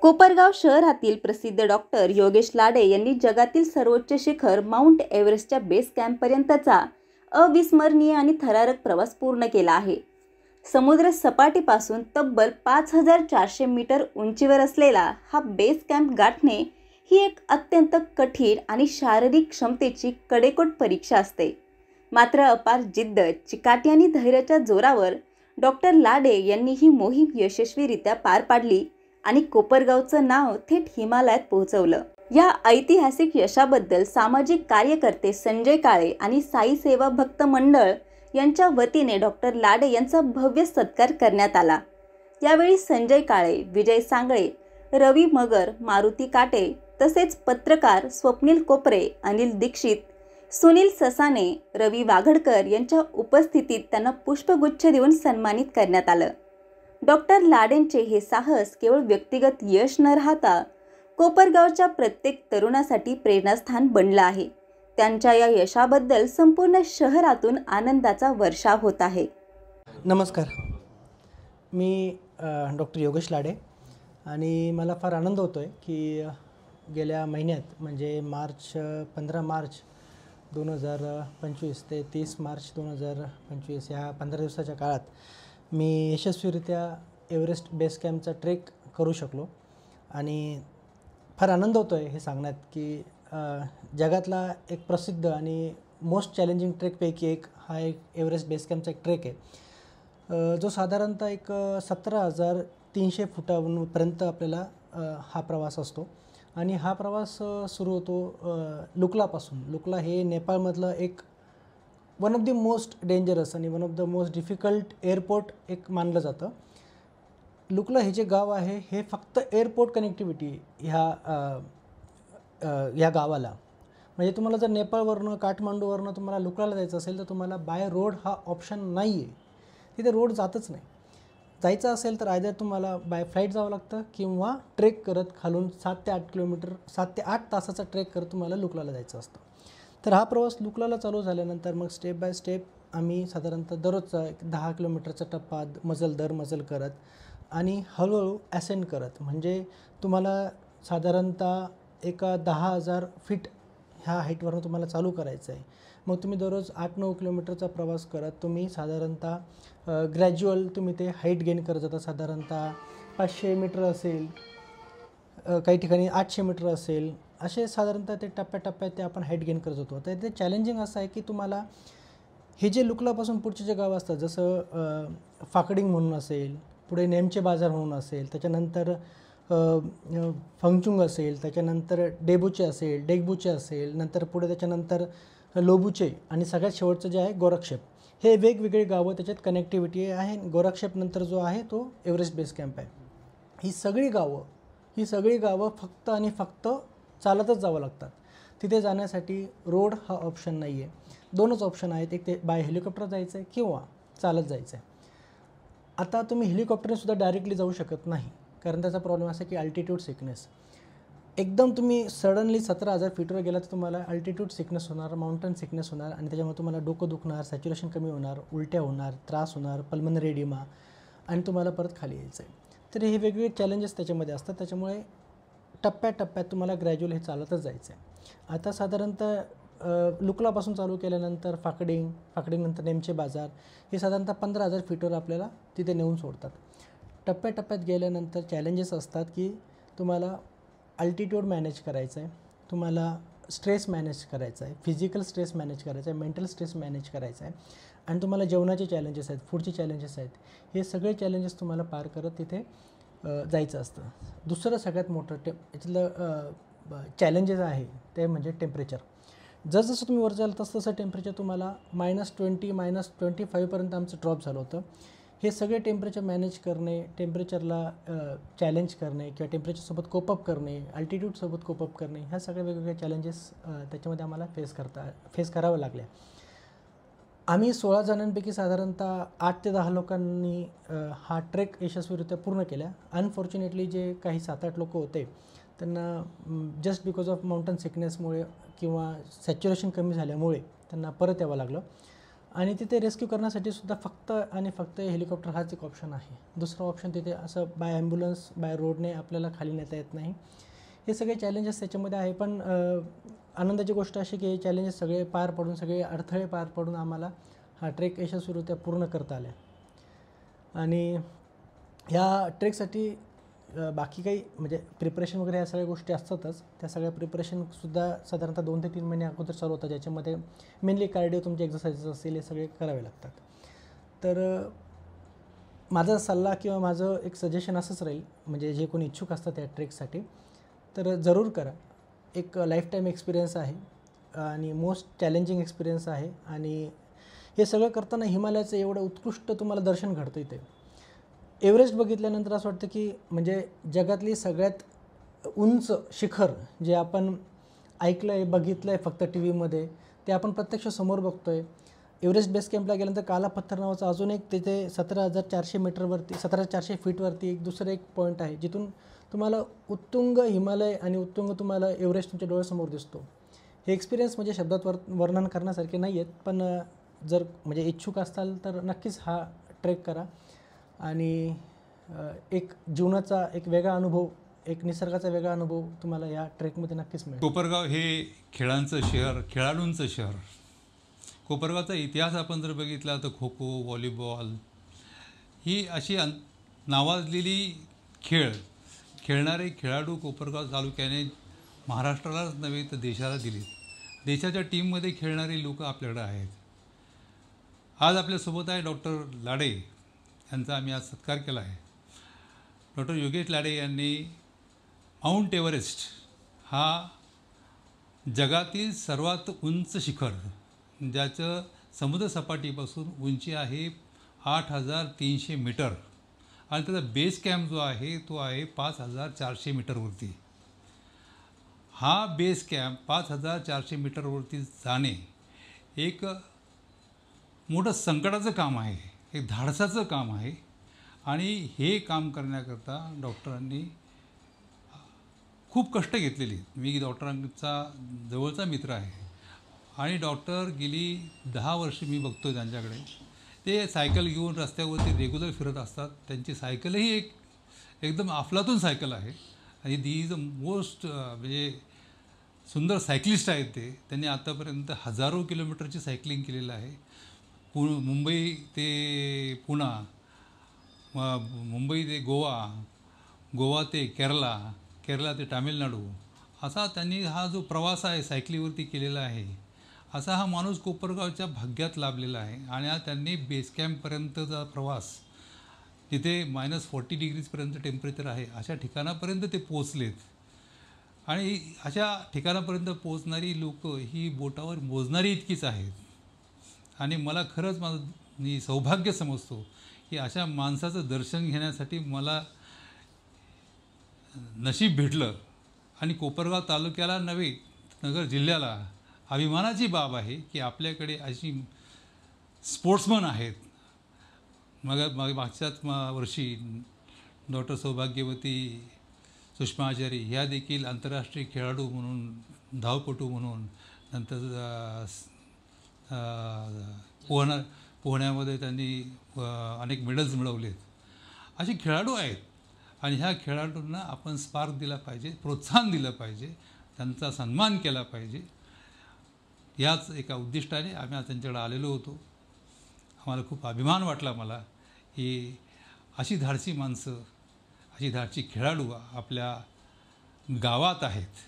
कोपरगाव शहरातील प्रसिद्ध डॉक्टर योगेश लाडे यांनी जगातील सर्वोच्च शिखर माउंट एव्हरेस्टच्या बेस कॅम्पपर्यंतचा अविस्मरणीय आणि थरारक प्रवास पूर्ण केला आहे। समुद्र सपाटीपासून तब्बल 5400 मीटर उंचीवर असलेला हा बेस कॅम्प गाठणे ही एक अत्यंत कठीण आणि शारीरिक क्षमतेची कडेकोट परीक्षा असते। मात्र अपार जिद्द, चिकाटी आणि धैर्याच्या जोरावर डॉक्टर लाडे यांनी ही मोहीम यशस्वीरित्या पार पाडली आणि कोपरगावचं नाव थेट हिमालयात पोहोचवलं। या ऐतिहासिक यशाबद्दल सामाजिक कार्यकर्ते संजय काळे आणि साई सेवा भक्त मंडळ यांच्या वतीने डॉक्टर लाडे यांचा भव्य सत्कार करण्यात आला। यावेळी संजय काळे, विजय सांगळे, रवी मगर, मारुती काटे तसेच पत्रकार स्वप्नील कोपरे, अनिल दीक्षित, सुनील ससाने, रवी वाघडकर यांच्या उपस्थितीत त्यांना पुष्पगुच्छ देऊन सन्मानित करण्यात आलं। डॉक्टर लाडेंचे हे साहस केवळ व्यक्तिगत यश न राहता कोपरगावच्या प्रत्येक तरुणासाठी प्रेरणास्थान बनलं आहे। त्यांच्या या यशाबद्दल संपूर्ण शहरातून आनंदाचा वर्षाव होत आहे। नमस्कार, मी डॉक्टर योगेश लाडे आणि मला फार आनंद होतो आहे की गेल्या महिन्यात म्हणजे 15 मार्च 2025 ते 30 मार्च 2025 या 15 दिवसाच्या काळात मी यशस्वीरित्या एव्हरेस्ट बेस कॅम्पचा ट्रेक करू शकलो आणि फार आनंद होतो आहे हे सांगण्यात की जगातला एक प्रसिद्ध आणि मोस्ट चॅलेंजिंग ट्रेकपैकी एक हा एक एव्हरेस्ट बेस कॅम्पचा एक ट्रेक आहे जो साधारणतः एक 17,300 फुटापर्यंत आपल्याला हा प्रवास असतो आणि हा प्रवास सुरू होतो लुकलापासून। लुकला हे नेपाळमधलं एक one of the most dangerous आणि one of the most difficult airport एक मानलं जातं। लुकला हे जे गाव आहे हे फक्त एअरपोर्ट कनेक्टिव्हिटी ह्या गावाला, म्हणजे तुम्हाला जर नेपाळवरनं काठमांडूवरनं तुम्हाला लुकलाला जायचं असेल तर तुम्हाला बाय रोड हा ऑप्शन नाही आहे, तिथे रोड जातच नाही। जायचं असेल तर आयदर तुम्हाला बाय फ्लाईट जावं लागतं किंवा ट्रेक करत खालून 7 ते 8 किलोमीटर 7 ते 8 तासाचा ट्रेक करत तुम्हाला लुकलाला जायचं असतं। तर हा प्रवास लुकलाला चालू झाल्यानंतर मग स्टेप बाय स्टेप आम्ही साधारणतः दररोजचा एक 10 किलोमीटरचा टप्पा मजल करत आणि हळूहळू ॲसेंड करत, म्हणजे तुम्हाला साधारणतः एका 10,000 फीट ह्या हाईटवरून तुम्हाला चालू करायचं आहे। मग तुम्ही दररोज 8-9 किलोमीटरचा प्रवास करत तुम्ही साधारणतः ग्रॅज्युअल तुम्ही ते हाईट गेन करत जाता। साधारणतः 500 मीटर असेल, काही ठिकाणी 800 मीटर असेल, असे साधारणतः ते टप्प्याटप्प्यात ते आपण हाईट गेन करत होतो। तर ते चॅलेंजिंग असं आहे की तुम्हाला हे जे लुकलापासून पुढचे जे गाव असतात जसं फाकडिंग म्हणून असेल, पुढे नेमचे बाजार म्हणून असेल, त्याच्यानंतर फंगचुंग असेल, त्याच्यानंतर डेगबुचे असेल, नंतर पुढे त्याच्यानंतर लोबुचे आणि सगळ्यात शेवटचं जे आहे गोरक्षेप, हे वेगवेगळे गावं त्याच्यात कनेक्टिव्हिटी आहे। गोरक्षेप नंतर जो आहे तो एव्हरेस्ट बेस कॅम्प आहे। ही सगळी गावं फक्त आणि फक्त चालतच जावं लागतात। तिथे जाण्यासाठी रोड हा ऑप्शन नाही आहे। दोनच ऑप्शन आहेत, एक ते बाय हेलिकॉप्टर जायचं आहे किंवा चालत जायचं आहे। आता तुम्ही हेलिकॉप्टरनेसुद्धा डायरेक्टली जाऊ शकत नाही, कारण त्याचा प्रॉब्लेम असा की अल्टिट्यूड सिकनेस। एकदम तुम्ही सडनली 17,000 फीटवर गेला तर तुम्हाला अल्टिट्यूड सिकनेस होणार, माउंटन सिकनेस होणार आणि त्याच्यामुळे तुम्हाला डोकं दुखणार, सॅच्युरेशन कमी होणार, उलट्या होणार, त्रास होणार, पल्मनरी एडिमा आणि तुम्हाला परत खाली यायचं आहे। तर हे वेगवेगळे चॅलेंजेस त्याच्यामध्ये असतात, त्याच्यामुळे टप्प्याटप्प्यात तुम्हाला ग्रॅज्युअल हे चालतच जायचं आहे। आता साधारणतः लुकलापासून चालू केल्यानंतर फाकडिंगनंतर नेमचे बाजार हे साधारणतः 15,000 फीटवर आपल्याला तिथे नेऊन सोडतात। टप्प्याटप्प्यात गेल्यानंतर चॅलेंजेस असतात की तुम्हाला अल्टिट्यूड मॅनेज करायचं आहे, तुम्हाला स्ट्रेस मॅनेज करायचा आहे, फिजिकल स्ट्रेस मॅनेज करायचा आहे, मेंटल स्ट्रेस मॅनेज करायचा आहे आणि तुम्हाला जेवणाचे चॅलेंजेस आहेत, फूडचे चॅलेंजेस आहेत। हे सगळे चॅलेंजेस तुम्हाला पार करत तिथे जायचं असतं। दुसरं सगळ्यात मोठं यातलं चॅलेंजेस आहे ते म्हणजे टेम्परेचर। जसं तुम्ही वर जाल तसं टेम्परेचर तुम्हाला -20 -25पर्यंत आमचं ड्रॉप झालं होतं। हे सगळे टेम्परेचर मॅनेज करणे, टेम्परेचरला चॅलेंज करणे किंवा टेम्परेचरसोबत कोपअप करणे, अल्टिट्यूडसोबत कोपअप करणे, ह्या सगळ्या वेगवेगळ्या चॅलेंजेस त्याच्यामध्ये आम्हाला फेस करावं लागल्या। आम्ही 16 जणांपैकी साधारणतः 8 ते 10 लोकांनी हा ट्रेक यशस्वीरित्या पूर्ण केला। अनफॉर्च्युनेटली जे काही 7-8 लोक होते त्यांना जस्ट बिकॉज ऑफ माउंटन सिकनेसमुळे किंवा सॅच्युरेशन कमी झाल्यामुळे त्यांना परत यावं लागलं आणि तिथे रेस्क्यू करण्यासाठी सुद्धा फक्त आणि फक्त हेलिकॉप्टर हाच एक ऑप्शन आहे. दुसरा ऑप्शन तिथे असं बाय ॲम्ब्युलन्स बाय रोडने आपल्याला खाली नेता येत नाही. हे सगळे चॅलेंजेस त्याच्यामध्ये आहे. पण आनंदाची गोष्ट अशी की हे चॅलेंजेस सगळे पार पडून, सगळे अडथळे पार पडून आम्हाला हा ट्रेक यशस्वीरित्या पूर्ण करता आला. आणि ह्या ट्रेकसाठी बाकी काही म्हणजे प्रिपरेशन वगैरे ह्या सगळ्या गोष्टी असतातच. त्या सगळ्या प्रिपरेशनसुद्धा साधारणतः 2 ते 3 महिने अगोदर चालू होतात, ज्याच्यामध्ये मेनली कार्डिओ तुमचे एक्सरसाइजेस असतील हे सगळे करावे लागतात. तर माझा सल्ला किंवा माझं एक सजेशन असंच राहील, म्हणजे जे कोणी इच्छुक असतात या ट्रेकसाठी तर जरूर करा. एक लाईफटाईम एक्सपिरियन्स आहे आणि मोस्ट चॅलेंजिंग एक्सपिरियन्स आहे. आणि हे सगळं करताना हिमालयाचं एवढं उत्कृष्ट तुम्हाला दर्शन घडतं इथे. एव्हरेस्ट बघितल्यानंतर असं वाटतं की म्हणजे जगातली सगळ्यात उंच शिखर जे आपण ऐकलं आहे, बघितलं आहे फक्त टी व्हीमध्ये, ते आपण प्रत्यक्ष समोर बघतो आहे. एव्हरेस्ट बेस कॅम्पला गेल्यानंतर काला पत्थर नावाचं अजून एक तिथे 17,400 मीटरवरती 17,400 फीटवरती एक दुसरं एक पॉईंट आहे, जिथून तुम्हाला उत्तुंग हिमालय आणि उत्तुंग तुम्हाला एव्हरेस्ट तुमच्या डोळ्यासमोर दिसतो. हे एक्सपिरियन्स म्हणजे शब्दात वर्णन करण्यासारखे नाही आहेत, पण जर म्हणजे इच्छुक असाल तर नक्कीच हा ट्रेक करा. आणि एक जीवनाचा एक वेगळा अनुभव, एक निसर्गाचा वेगळा अनुभव तुम्हाला या ट्रेकमध्ये नक्कीच मिळेल. कोपरगाव हे खेळांचं शहर, खेळाडूंचं शहर. कोपरगावचा इतिहास आपण जर बघितला तर खो खो, व्हॉलीबॉल ही अशी नावाजलेली खेळणारे खेळाडू कोपरगाव तालुक्याने महाराष्ट्रालाच नव्हे तर देशाला दिले. देशाच्या टीममध्ये खेळणारी लोक आपल्याकडे आहेत. आज आपल्यासोबत आहे डॉक्टर लाडे, यांचा आम्ही आज सत्कार केला आहे. डॉक्टर योगेश लाडे यांनी माउंट एव्हरेस्ट हा जगातील सर्वात उंच शिखर, ज्याचं समुद्रसपाटीपासून उंची आहे 8,300 मीटर आणि त्याचा बेस कॅम्प जो आहे तो आहे 5,400 मीटरवरती. हा बेस कॅम्प 5,400 मीटरवरती जाणे एक मोठं संकटाचं काम आहे, एक धाडसाचं काम आहे. आणि हे काम करण्याकरता डॉक्टरांनी खूप कष्ट घेतलेले. मी डॉक्टरांचा जवळचा मित्र आहे आणि डॉक्टर गेली 10 वर्ष मी बघतो त्यांच्याकडे. ते सायकल घेऊन रस्त्यावरती रेग्युलर फिरत असतात. त्यांची सायकलही एकदम अफलातून सायकल आहे आणि दी इज अ मोस्ट म्हणजे सुंदर सायकलिस्ट आहेत ते. त्यांनी आतापर्यंत हजारो किलोमीटरची सायकलिंग केलेलं आहे. मुंबई ते पुणा, मुंबई ते गोवा, गोवा ते केरला, केरला ते तामिळनाडू, असा त्यांनी हा जो प्रवास आहे सायकलीवरती केलेला आहे. असा हा माणूस कोपरगावच्या भाग्यात लाभलेला आहे. आणि आज त्यांनी बेस कॅम्पपर्यंतचा प्रवास, तिथे -40 डिग्रीजपर्यंत टेम्परेचर आहे, अशा ठिकाणापर्यंत ते पोचलेत. आणि अशा ठिकाणापर्यंत पोचणारी लोक ही बोटावर मोजणारी इतकीच आहेत. आणि मला खरंच मी सौभाग्य समजतो की अशा माणसाचं दर्शन घेण्यासाठी मला नशीब भेटलं. आणि कोपरगाव तालुक्याला नव्हे, नगर जिल्ह्याला अभिमानाची बाब आहे की आपल्याकडे अशी स्पोर्ट्समन आहेत. मागच्याच वर्षी डॉक्टर सौभाग्यवती सुषमा आचार्य ह्या देखील आंतरराष्ट्रीय खेळाडू म्हणून, धावपटू म्हणून, नंतर पोहण्यामध्ये त्यांनी अनेक मेडल्स मिळवलेत. असे खेळाडू आहेत. आणि ह्या खेळाडूंना आपण स्पार्क दिला पाहिजे, प्रोत्साहन दिलं पाहिजे, त्यांचा सन्मान केला पाहिजे. याच एका उद्दिष्टाने आम्ही आज त्यांच्याकडे आलेलो होतो. आम्हाला खूप अभिमान वाटला मला की अशी धाडसी माणसं, अशी धाडसी खेळाडू आपल्या गावात आहेत.